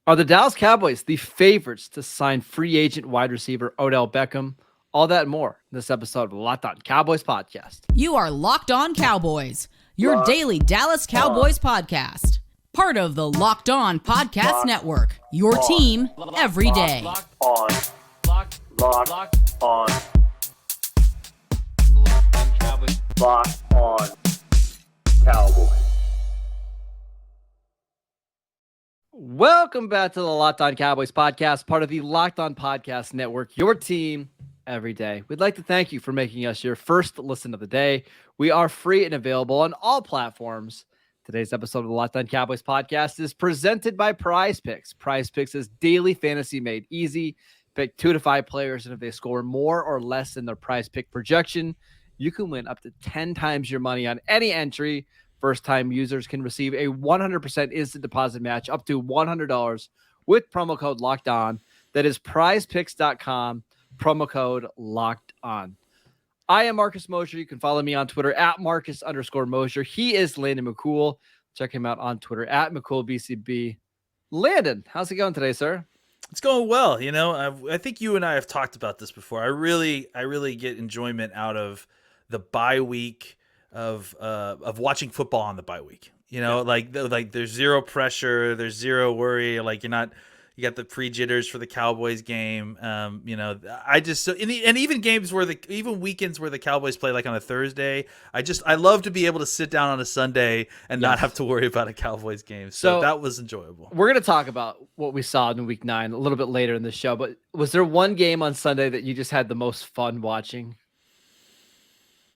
Are the Dallas Cowboys the favorites to sign free agent wide receiver Odell Beckham? All that and more in this episode of the Locked On Cowboys podcast. You are Locked On Cowboys, your Locked daily Dallas Cowboys podcast. Part of the Locked On Podcast Network, your team every day. On. Locked on. Locked on Cowboys. Welcome back to the Locked On Cowboys podcast, part of the Locked On Podcast Network, your team every day. We'd like to thank you for making us your first listen of the day. We are free and available on all platforms. Today's episode of the Locked On Cowboys podcast is presented by Prize Picks. Prize Picks is daily fantasy made easy. Pick 2 to 5 players, and if they score more or less than their Prize Pick projection, you can win up to 10 times your money on any entry. First-time users can receive a 100% instant deposit match up to $100 with promo code Locked On. That is prizepicks.com, promo code Locked On. I am Marcus Mosher. You can follow me on Twitter at Marcus_Mosher. He is Landon McCool. Check him out on Twitter at McCoolBCB. Landon, how's it going today, sir? It's going well. You know, I think you and I have talked about this before. I really get enjoyment out of the bye week of watching football on the bye week. You know, like there's zero pressure, there's zero worry. Like you got the pre-jitters for the Cowboys game. You know, and even games where even weekends where the Cowboys play, like on a Thursday, I love to be able to sit down on a Sunday and not have to worry about a Cowboys game. So that was enjoyable. We're going to talk about what we saw in week 9 a little bit later in the show, but was there one game on Sunday that you just had the most fun watching?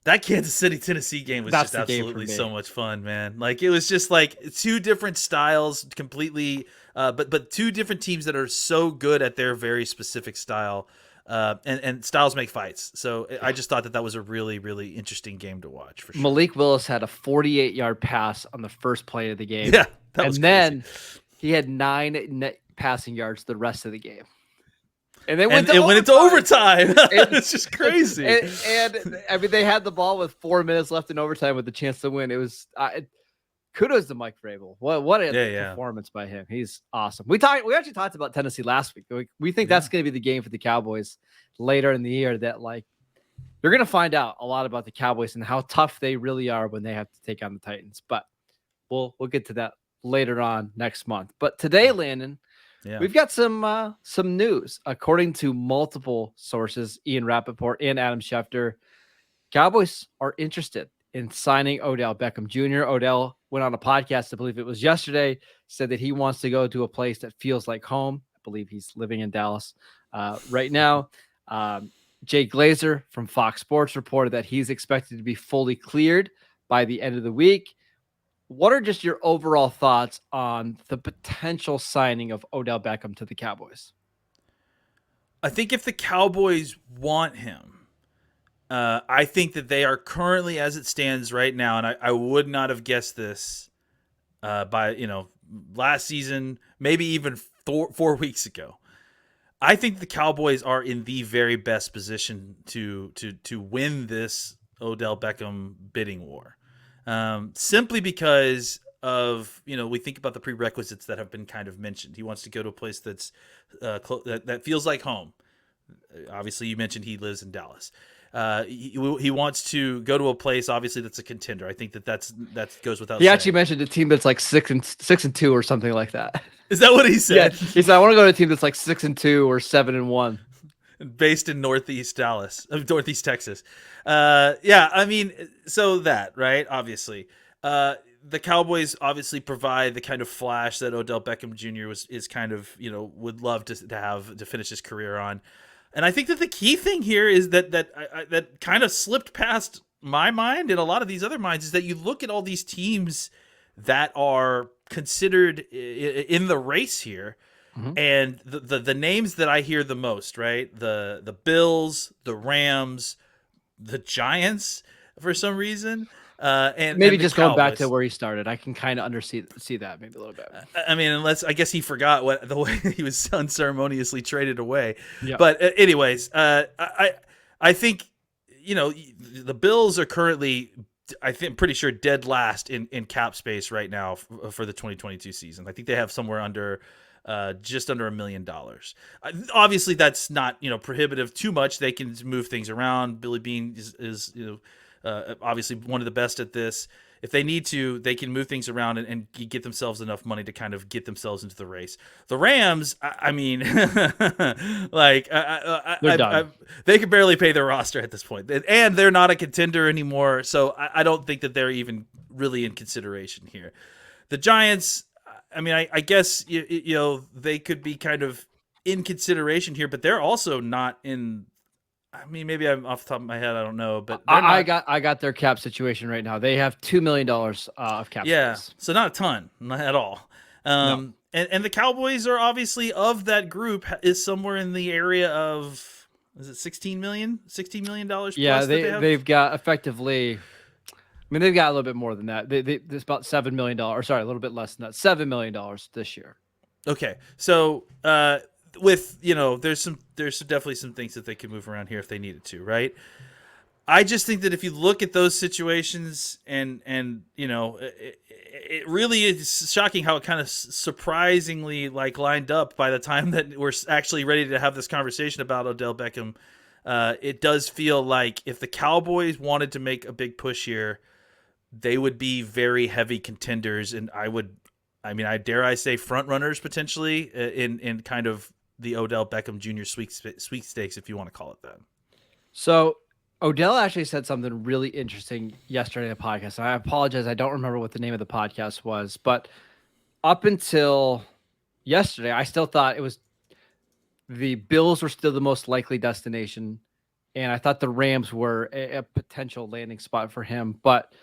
That Kansas City Tennessee game was just absolutely so much fun, man. Like it was just like two different styles completely, but two different teams that are so good at their very specific style, and styles make fights. So I just thought that was a really, really interesting game to watch for sure. Malik Willis had a 48-yard pass on the first play of the game. Yeah, that was crazy. Then he had 9 net passing yards the rest of the game. And they went into overtime. It's just crazy. And I mean, they had the ball with 4 minutes left in overtime with the chance to win. It was kudos to Mike Vrabel. What a performance by him. He's awesome. We actually talked about Tennessee last week. We think that's going to be the game for the Cowboys later in the year. That like you're going to find out a lot about the Cowboys and how tough they really are when they have to take on the Titans. But we'll get to that later on next month. But today, Landon. Yeah. We've got some news. According to multiple sources, Ian Rappaport and Adam Schefter, Cowboys are interested in signing Odell Beckham Jr. Odell went on a podcast, I believe it was yesterday, said that he wants to go to a place that feels like home. I believe he's living in Dallas right now. Jay Glazer from Fox Sports reported that he's expected to be fully cleared by the end of the week. What are just your overall thoughts on the potential signing of Odell Beckham to the Cowboys? I think if the Cowboys want him, I think that they are currently, as it stands right now, and I would not have guessed this by last season, maybe even 4 weeks ago. I think the Cowboys are in the very best position to win this Odell Beckham bidding war. Simply because of, we think about the prerequisites that have been kind of mentioned. He wants to go to a place that's that feels like home. Obviously, you mentioned he lives in Dallas. He wants to go to a place, obviously, that's a contender. I think that goes without saying. He actually mentioned a team that's like 6-2 or something like that. Is that what he said? Yeah, he said, I want to go to a team that's like 6-2 or 7-1. Based in Northeast Texas. Yeah, I mean, so that, right? Obviously. The Cowboys obviously provide the kind of flash that Odell Beckham Jr. is kind of, would love to have to finish his career on. And I think that the key thing here is that kind of slipped past my mind and a lot of these other minds is that you look at all these teams that are considered in the race here. Mm-hmm. And the names that I hear the most, right? The Bills, the Rams, the Giants, for some reason, and maybe and just Cowboys. Going back to where he started, I can kind of see that maybe a little bit. I mean, I guess he forgot the way he was unceremoniously traded away. Yeah. But anyways, I think the Bills are currently, pretty sure dead last in cap space right now for the 2022 season. I think they have somewhere under just under $1 million. Obviously, that's not prohibitive too much. They can move things around. Billy Beane is obviously one of the best at this. If they need to, they can move things around and get themselves enough money to kind of get themselves into the race. The Rams, I mean, like they're done. They could barely pay their roster at this point, and they're not a contender anymore. So I don't think that they're even really in consideration here. The Giants, I mean, I guess they could be kind of in consideration here, but they're also not in. I mean, maybe I'm off the top of my head. I don't know, but I got their cap situation right now. They have $2 million of cap space. So not a ton, not at all. No. And the Cowboys are obviously of that group is somewhere in the area of, is it $16 million plus? Yeah, they've got effectively. I mean, they've got a little bit more than that. There's about $7 million. Or sorry, a little bit less than that. $7 million this year. Okay, so with there's definitely some things that they can move around here if they needed to, right? I just think that if you look at those situations and it really is shocking how it kind of surprisingly lined up by the time that we're actually ready to have this conversation about Odell Beckham. It does feel like if the Cowboys wanted to make a big push here, they would be very heavy contenders, and I dare I say front runners potentially in kind of the Odell Beckham Jr. sweepstakes, if you want to call it that. So Odell actually said something really interesting yesterday in the podcast. And I apologize, I don't remember what the name of the podcast was, but up until yesterday, I still thought it was the Bills were still the most likely destination, and I thought the Rams were a potential landing spot for him. But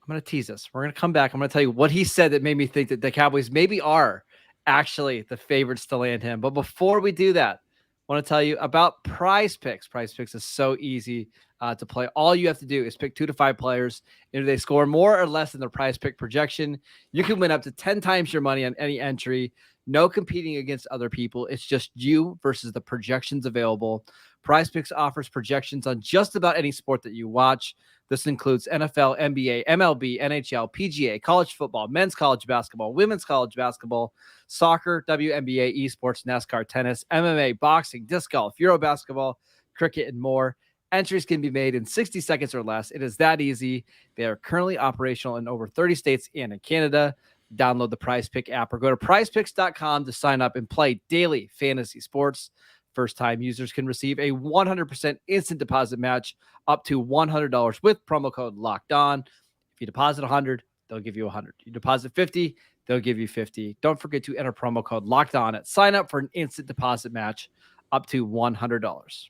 I'm going to tease this. We're going to come back. I'm going to tell you what he said that made me think that the Cowboys maybe are actually the favorites to land him. But before we do that, I want to tell you about Prize Picks. Prize Picks is so easy to play. All you have to do is pick 2 to 5 players, and if they score more or less than their Prize Pick projection, you can win up to 10 times your money on any entry. No competing against other people. It's just you versus the projections available. Prize Picks offers projections on just about any sport that you watch. This includes NFL, NBA, MLB, NHL, PGA, college football, men's college basketball, women's college basketball, soccer, WNBA, esports, NASCAR, tennis, MMA, boxing, disc golf, Euro basketball, cricket, and more. Entries can be made in 60 seconds or less. It is that easy. They are currently operational in over 30 states and in Canada. Download the Prize Pick app or go to prizepicks.com to sign up and play daily fantasy sports. First-time users can receive a 100% instant deposit match up to $100 with promo code Locked On. If you deposit $100, they'll give you $100. You deposit $50, they'll give you $50. Don't forget to enter promo code Locked On at sign up for an instant deposit match up to $100.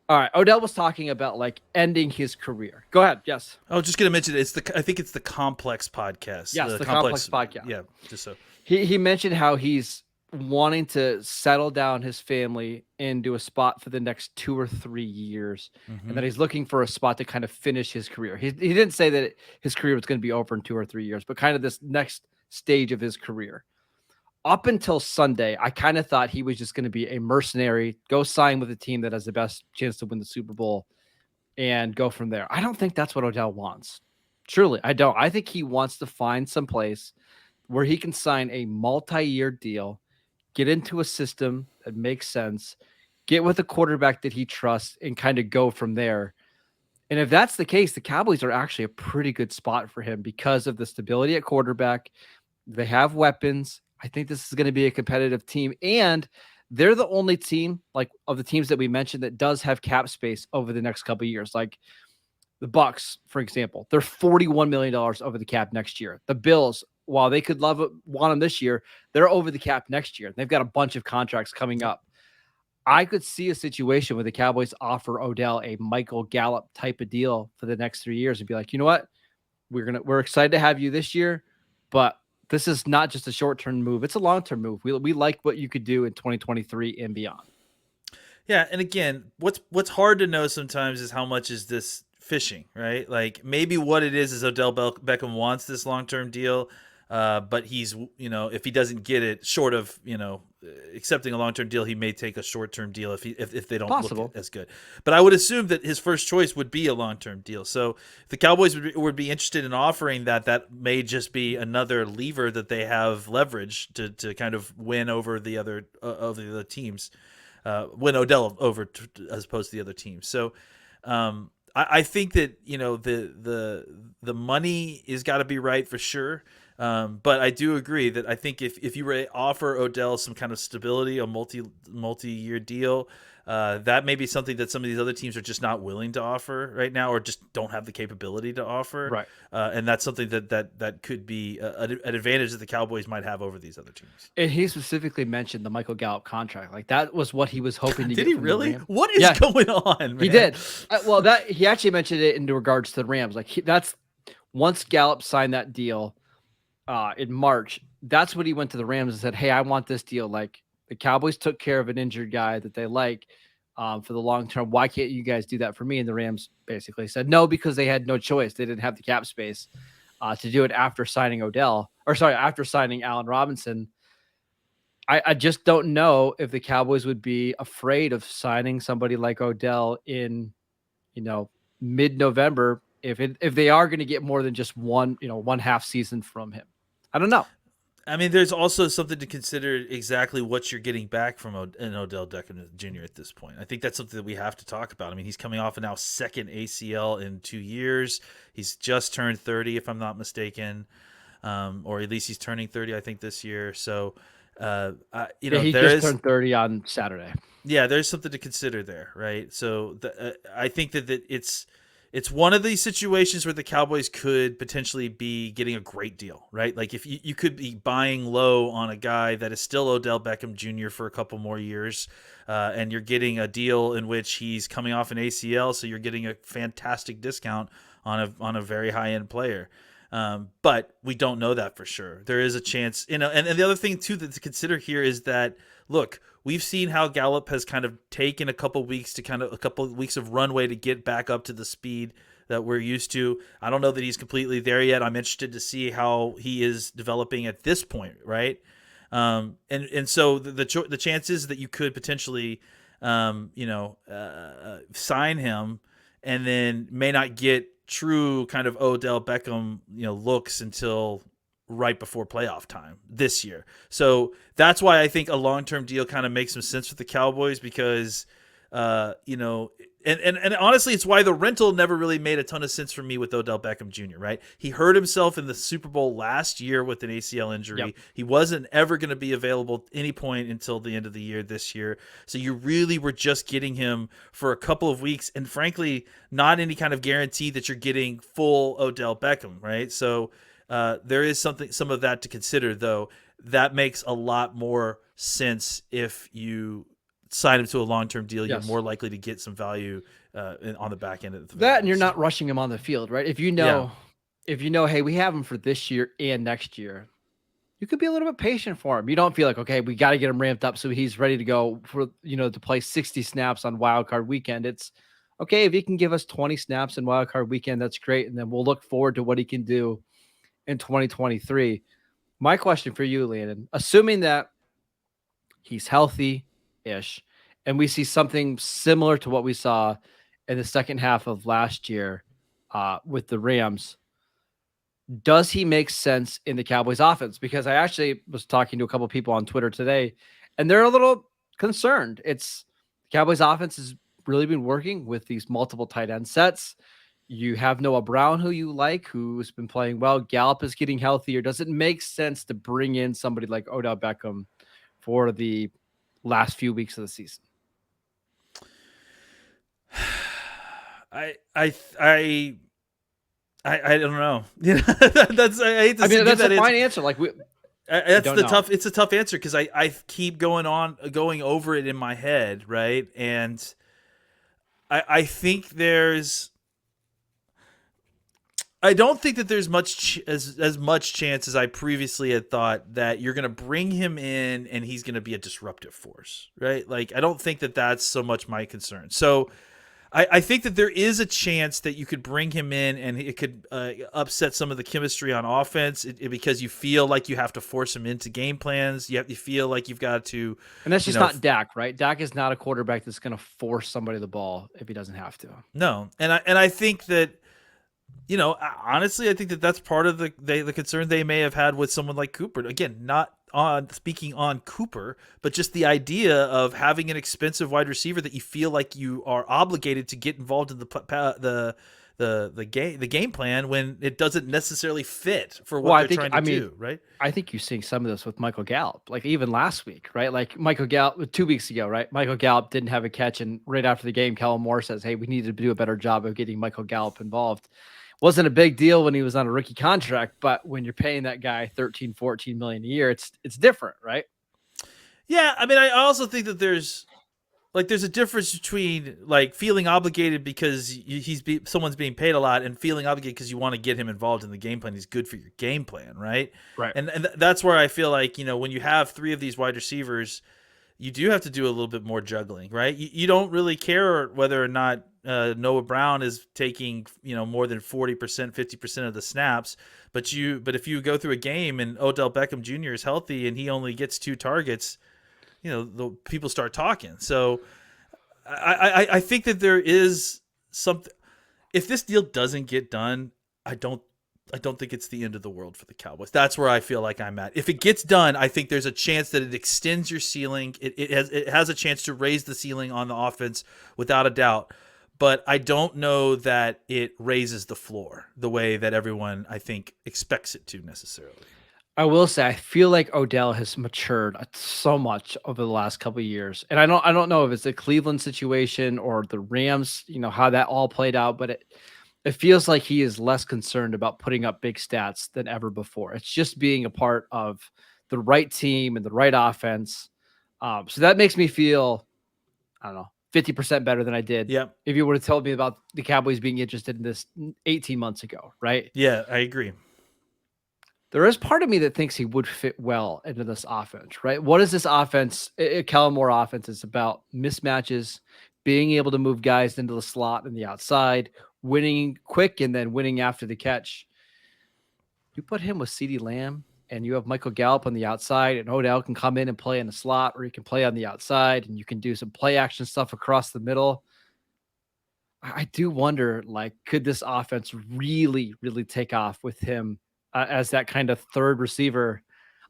All right, Odell was talking about ending his career. Go ahead. Yes. I was just going to mention I think it's the Complex podcast. Yes, the Complex podcast. Yeah, just so. He mentioned how he's wanting to settle down his family into a spot for the next 2 or 3 years, and that he's looking for a spot to kind of finish his career. He didn't say that his career was going to be over in 2 or 3 years, but kind of this next stage of his career. Up until Sunday, I kind of thought he was just going to be a mercenary, go sign with a team that has the best chance to win the Super Bowl and go from there. I don't think that's what Odell wants. Truly, I don't. I think he wants to find some place where he can sign a multi-year deal, get into a system that makes sense, get with a quarterback that he trusts, and kind of go from there. And if that's the case, the Cowboys are actually a pretty good spot for him because of the stability at quarterback. They have weapons. I think this is going to be a competitive team, and they're the only team of the teams that we mentioned that does have cap space over the next couple of years. Like the Bucs, for example, they're $41 million over the cap next year. The Bills, while they could want them this year, they're over the cap next year. They've got a bunch of contracts coming up. I could see a situation where the Cowboys offer Odell a Michael Gallup type of deal for the next 3 years and be like, you know what? We're excited to have you this year, but this is not just a short-term move. It's a long-term move. We like what you could do in 2023 and beyond. Yeah, and again, what's hard to know sometimes is how much is this fishing, right? Like maybe what it is Odell Beckham wants this long-term deal. But he's, if he doesn't get it, short of, accepting a long-term deal, he may take a short-term deal if they don't look as good. But I would assume that his first choice would be a long-term deal. So if the Cowboys would be interested in offering that may just be another lever that they have leverage to kind of win over the other teams, win Odell over as opposed to the other teams. So I think that the money is got to be right for sure. But I do agree that I think if you were to offer Odell some kind of stability, a multi-year deal, that may be something that some of these other teams are just not willing to offer right now, or just don't have the capability to offer. Right. And that's something that could be an advantage that the Cowboys might have over these other teams. And he specifically mentioned the Michael Gallup contract. Like that was what he was hoping to get. Did he really? What is going on, man? He did. He actually mentioned it in regards to the Rams. Like that's once Gallup signed that deal in March, that's when he went to the Rams and said, "Hey, I want this deal. Like the Cowboys took care of an injured guy that they like for the long term. Why can't you guys do that for me?" And the Rams basically said no, because they had no choice. They didn't have the cap space to do it after signing after signing Allen Robinson. I just don't know if the Cowboys would be afraid of signing somebody like Odell in, mid-November if they are going to get more than just one half season from him. I don't know. I mean, there's also something to consider exactly what you're getting back from an Odell Beckham Jr. at this point. I think that's something that we have to talk about. I mean, he's coming off a now second ACL in 2 years. He's just turned 30, if I'm not mistaken, or at least he's turning 30, I think, this year. So, he just turned 30 on Saturday. Yeah, there's something to consider there, right? So, I think that it's one of these situations where the Cowboys could potentially be getting a great deal, right? Like if you could be buying low on a guy that is still Odell Beckham Jr. for a couple more years, and you're getting a deal in which he's coming off an ACL, so you're getting a fantastic discount on a very high-end player. But we don't know that for sure. There is a chance, and the other thing too to consider here is that, look, we've seen how Gallup has kind of taken a couple of weeks of runway to get back up to the speed that we're used to. I don't know that he's completely there yet. I'm interested to see how he is developing at this point, right? And so the chances that you could potentially, sign him and then may not get true kind of Odell Beckham, looks until right before playoff time this year. So that's why I think a long-term deal kind of makes some sense with the Cowboys, because, and honestly, it's why the rental never really made a ton of sense for me with Odell Beckham Jr., right? He hurt himself in the Super Bowl last year with an ACL injury. Yep. He wasn't ever going to be available at any point until the end of the year this year. So you really were just getting him for a couple of weeks, and frankly, not any kind of guarantee that you're getting full Odell Beckham, right? So there is some of that to consider, though. That makes a lot more sense if you sign him to a long-term deal. Yes. You're more likely to get some value on the back end of that, and you're not rushing him on the field, right? If you know, hey, we have him for this year and next year, you could be a little bit patient for him. You don't feel like, okay, we got to get him ramped up so he's ready to go for to play 60 snaps on Wild Card Weekend. It's okay if he can give us 20 snaps in Wild Card Weekend, that's great, and then we'll look forward to what he can do in 2023. My question for you, Landon, assuming that he's healthy-ish and we see something similar to what we saw in the second half of last year with the Rams, does he make sense in the Cowboys offense? Because I actually was talking to a couple of people on Twitter today, and they're a little concerned. It's the Cowboys offense has really been working with these multiple tight end sets. You have Noah Brown, who you like, who's been playing well. Gallup is getting healthier. Does it make sense to bring in somebody like Odell Beckham for the last few weeks of the season? I don't know. That's a fine answer. Like it's a tough answer because I keep going over it in my head, right? And I think I don't think that there's as much chance as I previously had thought that you're going to bring him in and he's going to be a disruptive force, right? Like, I don't think that that's so much my concern. So I think that there is a chance that you could bring him in and it could upset some of the chemistry on offense because you feel like you have to force him into game plans. You feel like you've got to. And that's just not Dak, right? Dak is not a quarterback that's going to force somebody the ball if he doesn't have to. No. And I think that, honestly, I think that that's part of the concern they may have had with someone like Cooper. Again, not speaking on Cooper, but just the idea of having an expensive wide receiver that you feel like you are obligated to get involved in the game plan when it doesn't necessarily fit for what they're trying to do, right? I think you're seeing some of this with Michael Gallup, like even last week, right? Like Michael Gallup 2 weeks ago, right? Michael Gallup didn't have a catch, and right after the game, Kellen Moore says, "Hey, we need to do a better job of getting Michael Gallup involved." Wasn't a big deal when he was on a rookie contract, but when you're paying that guy 13, 14 million a year, it's different, right? Yeah, I mean, I also think that there's a difference between like feeling obligated because someone's being paid a lot and feeling obligated because you want to get him involved in the game plan. He's good for your game plan, right? Right. And that's where I feel like, when you have 3 of these wide receivers, you do have to do a little bit more juggling, right? You don't really care whether or not Noah Brown is taking, more than 40%, 50% of the snaps, but if you go through a game and Odell Beckham Jr. is healthy and he only gets 2 targets, the people start talking. So I think that there is something. If this deal doesn't get done, I don't think it's the end of the world for the Cowboys. That's where I feel like I'm at. If it gets done, I think there's a chance that it extends your ceiling. It has a chance to raise the ceiling on the offense without a doubt. But I don't know that it raises the floor the way that everyone, I think, expects it to necessarily. I will say, I feel like Odell has matured so much over the last couple of years. And I don't know if it's the Cleveland situation or the Rams, how that all played out, but it feels like he is less concerned about putting up big stats than ever before. It's just being a part of the right team and the right offense. So that makes me feel, I don't know, 50% better than I did. Yep. If you would have told me about the Cowboys being interested in this 18 months ago, right? Yeah, I agree. There is part of me that thinks he would fit well into this offense, right? What is this offense? Kellen Moore offense is about mismatches, being able to move guys into the slot and the outside, winning quick and then winning after the catch. You put him with CeeDee Lamb and you have Michael Gallup on the outside, and Odell can come in and play in the slot, or he can play on the outside, and you can do some play action stuff across the middle. I do wonder, could this offense really, really take off with him as that kind of third receiver?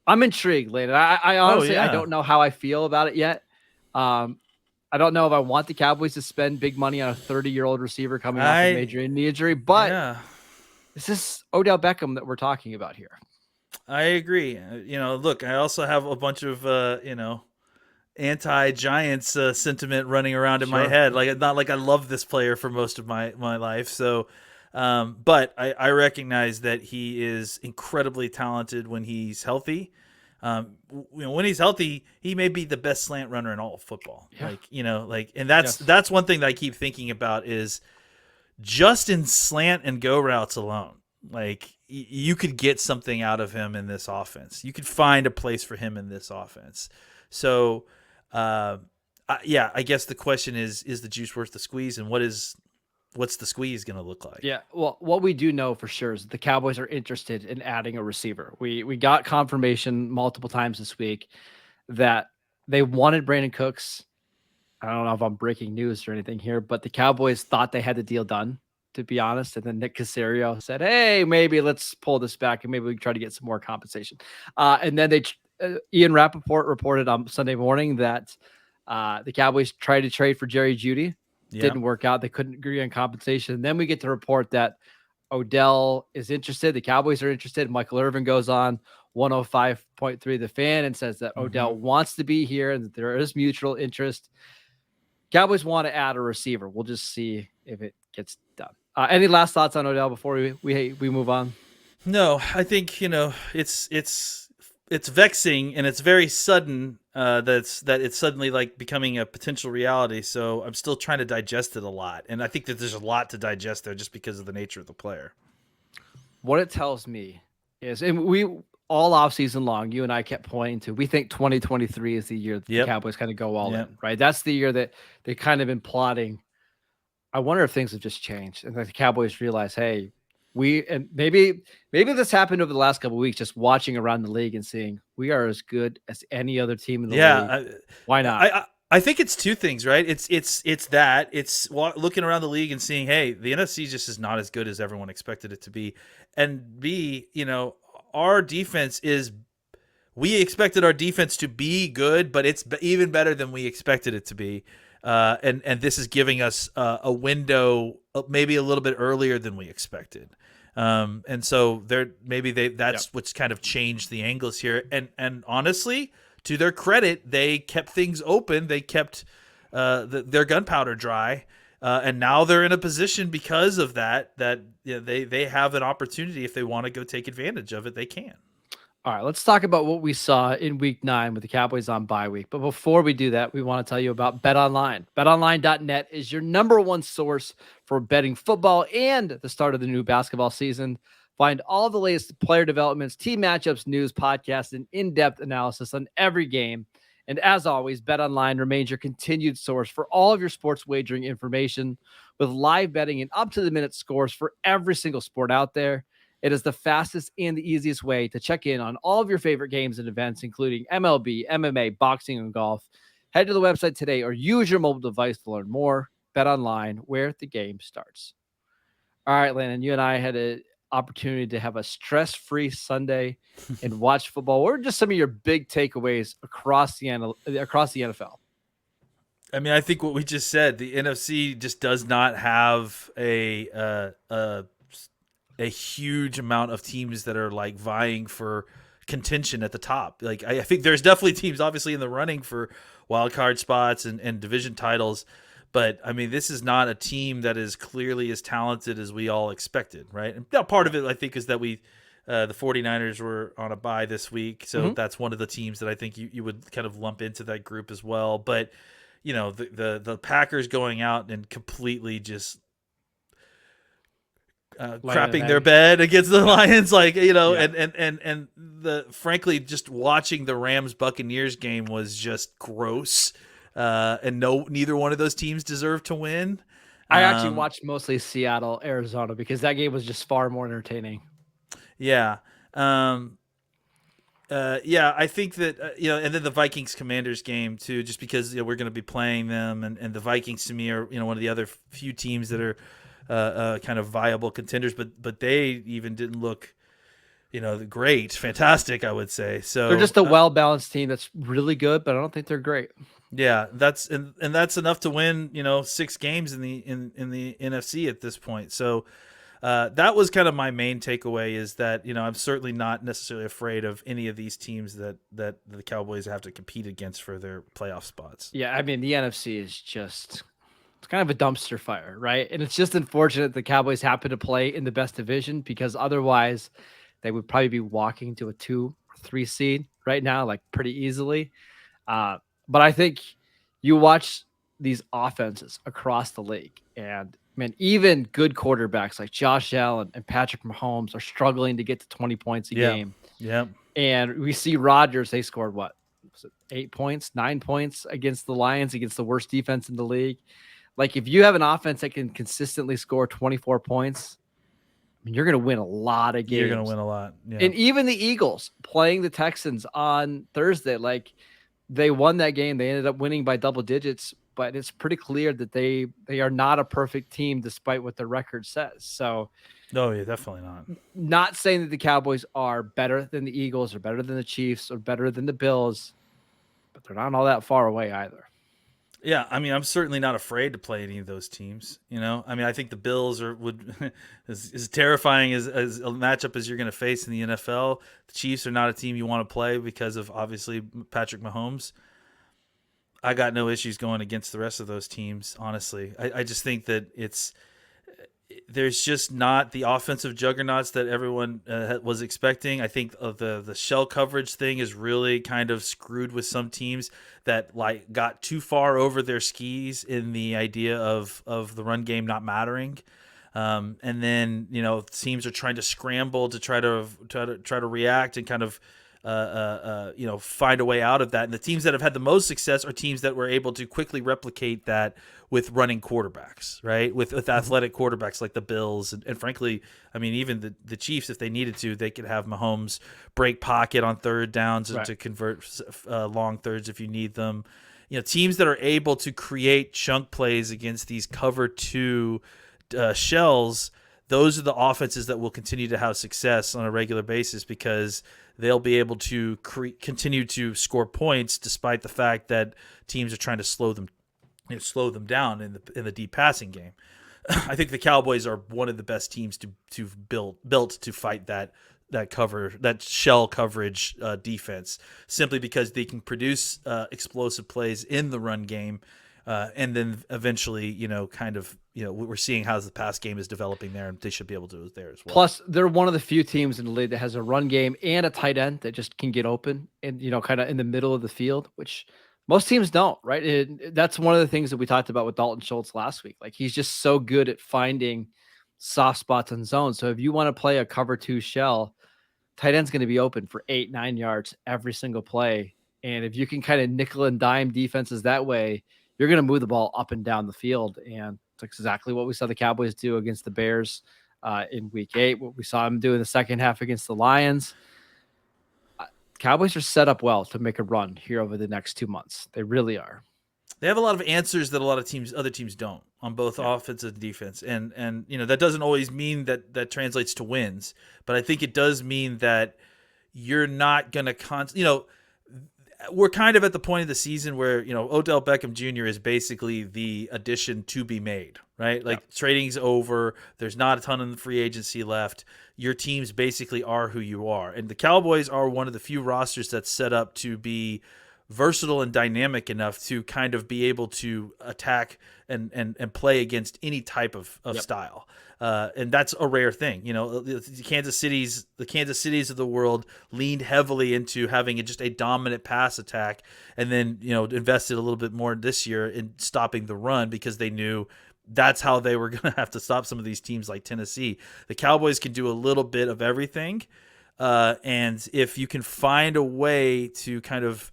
I'm intrigued, Landon. I honestly, I don't know how I feel about it yet. I don't know if I want the Cowboys to spend big money on a 30-year-old receiver coming off a major knee injury, but this is Odell Beckham that we're talking about here. I agree. Look, I also have a bunch of, anti-Giants sentiment running around in my head. Like, not like I love this player for most of my life. So, but I recognize that he is incredibly talented when he's healthy. When he's healthy, he may be the best slant runner in all of football. Yeah. And that's one thing that I keep thinking about is just in slant and go routes alone. You could get something out of him in this offense. You could find a place for him in this offense. So, I guess the question is the juice worth the squeeze, and what's the squeeze going to look like? Yeah, well, what we do know for sure is the Cowboys are interested in adding a receiver. We got confirmation multiple times this week that they wanted Brandon Cooks. I don't know if I'm breaking news or anything here, but the Cowboys thought they had the deal done, to be honest. And then Nick Caserio said, hey, maybe let's pull this back and maybe we can try to get some more compensation. And then Ian Rappaport reported on Sunday morning that the Cowboys tried to trade for Jerry Jeudy. Didn't work out. They couldn't agree on compensation. And then we get the report that Odell is interested. The Cowboys are interested. Michael Irvin goes on 105.3 The Fan and says that Odell wants to be here and that there is mutual interest. Cowboys want to add a receiver. We'll just see if it gets done. Any last thoughts on Odell before we move on? No, I think, it's vexing and it's very sudden that it's suddenly becoming a potential reality. So I'm still trying to digest it a lot. And I think that there's a lot to digest there just because of the nature of the player. What it tells me is, and we all offseason long, you and I kept pointing to, we think 2023 is the year that the Cowboys kind of go all in, right? That's the year that they kind of been plotting I wonder if things have just changed and the Cowboys realize, hey, and maybe this happened over the last couple of weeks, just watching around the league and seeing we are as good as any other team in the league. Why not? I think it's two things, right? It's that it's looking around the league and seeing, hey, the NFC just is not as good as everyone expected it to be, and B, our defense we expected our defense to be good, but it's even better than we expected it to be. And this is giving us a window maybe a little bit earlier than we expected. And so that's what's kind of changed the angles here. And honestly, to their credit, they kept things open. They kept their gunpowder dry. And now they're in a position because of that they have an opportunity. If they want to go take advantage of it, they can. All right, let's talk about what we saw in week 9 with the Cowboys on bye week. But before we do that, we want to tell you about BetOnline. BetOnline.net is your number one source for betting football and the start of the new basketball season. Find all the latest player developments, team matchups, news, podcasts, and in-depth analysis on every game. And as always, BetOnline remains your continued source for all of your sports wagering information with live betting and up-to-the-minute scores for every single sport out there. It is the fastest and the easiest way to check in on all of your favorite games and events, including MLB, MMA, boxing, and golf. Head to the website today or use your mobile device to learn more. Bet online, where the game starts. All right, Landon, you and I had an opportunity to have a stress-free Sunday and watch football. What are just some of your big takeaways across the NFL? I mean, I think what we just said, the NFC just does not have a huge amount of teams that are like vying for contention at the top. Like I think there's definitely teams obviously in the running for wild card spots and division titles, but I mean, this is not a team that is clearly as talented as we all expected, right? And now part of it, I think, is that the 49ers were on a bye this week, so that's one of the teams that I think you would kind of lump into that group as well. But the Packers going out and completely just crapping their bed against the Lions, and frankly, just watching the Rams Buccaneers game was just gross. And neither one of those teams deserved to win. I actually watched mostly Seattle, Arizona, because that game was just far more entertaining. Yeah. I think that, and then the Vikings Commanders game too, just because we're going to be playing them, and the Vikings to me are, one of the other few teams that are kind of viable contenders, but they even didn't look, great, fantastic, I would say. So they're just a well-balanced team that's really good, but I don't think they're great. Yeah, that's enough to win, 6 games in the NFC at this point. So that was kind of my main takeaway, is that, I'm certainly not necessarily afraid of any of these teams that the Cowboys have to compete against for their playoff spots. Yeah, I mean, the NFC is just, it's kind of a dumpster fire, right? And it's just unfortunate the Cowboys happen to play in the best division, because otherwise they would probably be walking to a 2 or 3 seed right now, like pretty easily. But I think you watch these offenses across the league, and man, even good quarterbacks like Josh Allen and Patrick Mahomes are struggling to get to 20 points a game. Yeah. And we see Rodgers, they scored what? Was it 8 points, 9 points against the Lions, against the worst defense in the league? Like, if you have an offense that can consistently score 24 points, I mean, you're going to win a lot of games. You're going to win a lot. Yeah. And even the Eagles playing the Texans on Thursday, like, they won that game. They ended up winning by double digits, but it's pretty clear that they are not a perfect team despite what the record says. So, no, yeah, definitely not. Not saying that the Cowboys are better than the Eagles or better than the Chiefs or better than the Bills, but they're not all that far away either. Yeah, I mean, I'm certainly not afraid to play any of those teams. I mean, I think the Bills are as terrifying as a matchup as you're going to face in the NFL. The Chiefs are not a team you want to play because of, obviously, Patrick Mahomes. I got no issues going against the rest of those teams, honestly. I just think that there's just not the offensive juggernauts that everyone was expecting. I think the shell coverage thing is really kind of screwed with some teams that got too far over their skis in the idea of the run game not mattering. And then, teams are trying to scramble to try to react and kind of find a way out of that. And the teams that have had the most success are teams that were able to quickly replicate that with running quarterbacks, right? With athletic quarterbacks like the Bills. And frankly, I mean, even the Chiefs, if they needed to, they could have Mahomes break pocket on third downs and to convert long thirds if you need them. Teams that are able to create chunk plays against these cover two shells, those are the offenses that will continue to have success on a regular basis because they'll be able to continue to score points despite the fact that teams are trying to slow them down in the deep passing game. I think the Cowboys are one of the best teams to built to fight that shell coverage defense, simply because they can produce explosive plays in the run game. And then eventually, we're seeing how the pass game is developing there, and they should be able to do it there as well. Plus, they're one of the few teams in the league that has a run game and a tight end that just can get open and, kind of in the middle of the field, which most teams don't, right? That's one of the things that we talked about with Dalton Schultz last week. Like, he's just so good at finding soft spots and zones. So if you want to play a cover two shell, tight end's going to be open for 8-9 yards every single play. And if you can kind of nickel and dime defenses that way, you're going to move the ball up and down the field. And it's exactly what we saw the Cowboys do against the Bears in week 8, what we saw them do in the second half against the Lions. Cowboys are set up well to make a run here over the next 2 months. They really are. They have a lot of answers that other teams don't on both offense and defense. And that doesn't always mean that translates to wins, but I think it does mean that you're not going to we're kind of at the point of the season where, Odell Beckham Jr. is basically the addition to be made, right? Like, trading's over. There's not a ton of free agency left. Your teams basically are who you are. And the Cowboys are one of the few rosters that's set up to be versatile and dynamic enough to kind of be able to attack and play against any type of style. And that's a rare thing. The Kansas Cities of the world leaned heavily into having just a dominant pass attack, and then, invested a little bit more this year in stopping the run because they knew that's how they were going to have to stop some of these teams like Tennessee. The Cowboys can do a little bit of everything. And if you can find a way to kind of,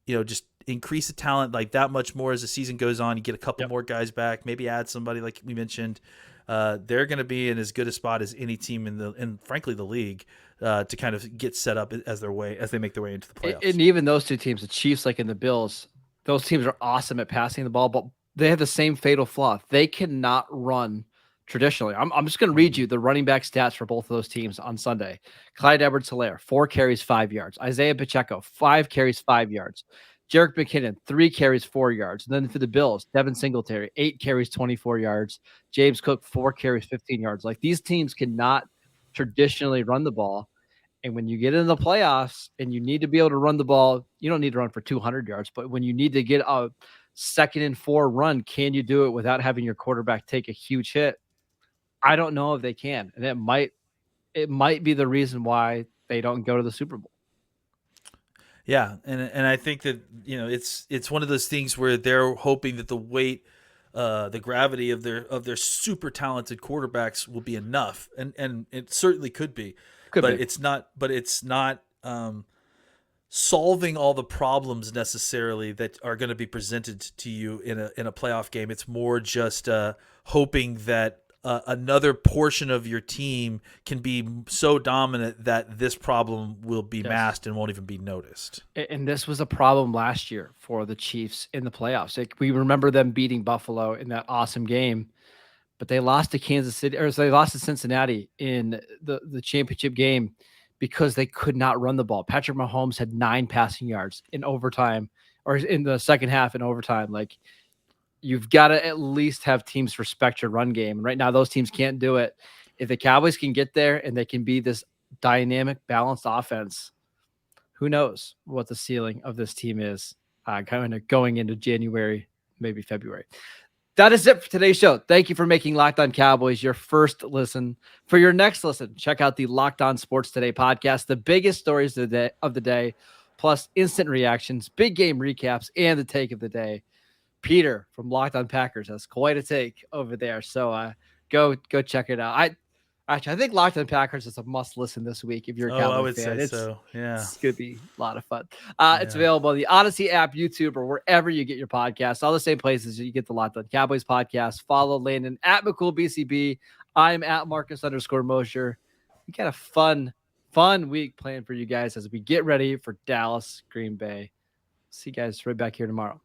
just increase the talent like that much more as the season goes on, you get a couple more guys back, maybe add somebody like we mentioned, they're going to be in as good a spot as any team in frankly the league to kind of get set up as they make their way into the playoffs. And even those two teams, the Chiefs, like in the Bills, those teams are awesome at passing the ball, but they have the same fatal flaw. They cannot run traditionally. I'm just going to read you the running back stats for both of those teams on Sunday. Clyde Edwards-Helaire, 4 carries, 5 yards. Isaiah Pacheco, 5 carries, 5 yards. Jerick McKinnon, 3 carries, 4 yards. And then for the Bills, Devin Singletary, 8 carries, 24 yards. James Cook, 4 carries, 15 yards. Like, these teams cannot traditionally run the ball. And when you get in the playoffs and you need to be able to run the ball, you don't need to run for 200 yards. But when you need to get a 2nd and 4 run, can you do it without having your quarterback take a huge hit? I don't know if they can. And it might be the reason why they don't go to the Super Bowl. Yeah, and I think that it's one of those things where they're hoping that the weight, the gravity of their super talented quarterbacks will be enough, and it certainly could be, it's not. But it's not solving all the problems necessarily that are going to be presented to you in a playoff game. It's more just hoping that another portion of your team can be so dominant that this problem will be masked and won't even be noticed. And this was a problem last year for the Chiefs in the playoffs. We remember them beating Buffalo in that awesome game, but they lost to Kansas City, or they lost to Cincinnati in the championship game because they could not run the ball. Patrick Mahomes had 9 passing yards in overtime, or in the second half in overtime. Like, you've got to at least have teams respect your run game. And right now, those teams can't do it. If the Cowboys can get there and they can be this dynamic, balanced offense, who knows what the ceiling of this team is kind of going into January, maybe February. That is it for today's show. Thank you for making Locked On Cowboys your first listen. For your next listen, check out the Locked On Sports Today podcast, the biggest stories of the day, plus instant reactions, big game recaps, and the take of the day. Peter from Locked On Packers has quite a take over there, so go check it out. Actually, I think Locked On Packers is a must listen this week if you're a Cowboy fan. I would say so. Yeah. It's going to be a lot of fun. It's available on the Odyssey app, YouTube, or wherever you get your podcasts. All the same places you get the Locked On Cowboys podcast. Follow Landon at McCoolBCB. I'm at Marcus_Mosher. We got a fun week planned for you guys as we get ready for Dallas, Green Bay. See you guys right back here tomorrow.